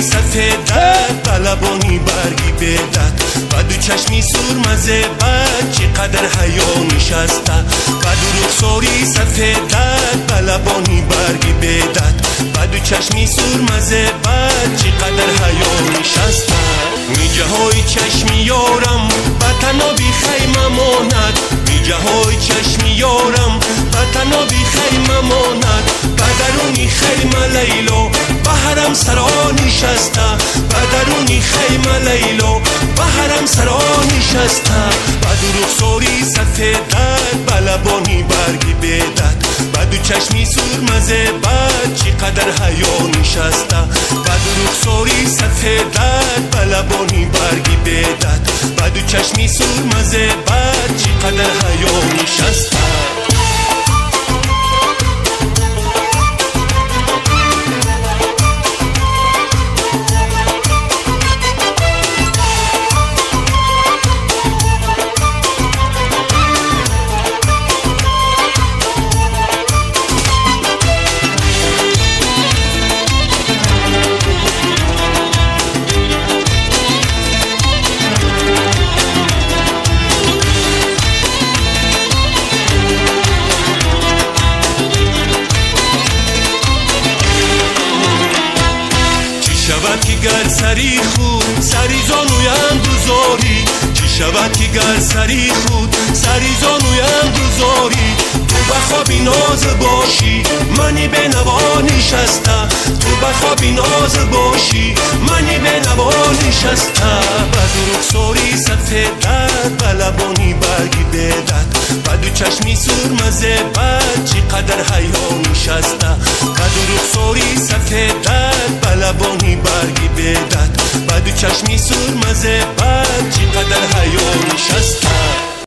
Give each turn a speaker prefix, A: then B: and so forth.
A: سوری سفیدت بلبانی برگی بدت و دو چشمی سور مزه بد چقدر حیا نشسته و دو رخساری سفیدت بلبانی برگی بدت و دو چشمی سور مزه بد چقدر حیا نشسته میجه های چشمی یارم وطنا بی خیمه ماند میجه های چشمی یارم وطنا بی خیمه ماند بدرونی خیمه لیلا به حرم سرا نشسته بدرونی خیمه لیلا به حرم سرا نشسته بدو رخساری سفیدت بلبانی برگی بدت بدو چشمی سور مزه بد چقدر حیا نشسته بدو رخساری سفیدت بلبانی برگی بدت بدو چشمی سور مزه بد چقدر حیا نشسته گر سری خود سری زانویم گذاری چی شود که گر سری خود سری زانویم گذاری تو بخوابی ناز باشی منی به نوا نشسته تو بخوابی ناز باشی منی به نوا نشسته بدو رخساری سفیدت بلبانی برگی بدت بدو چشمی سور مزه بد چقدر حیا نشسته بدو رخساری سفیدت بلبانی برگی بدت بدو چشمی سور مزه بد چقدر حیا نشسته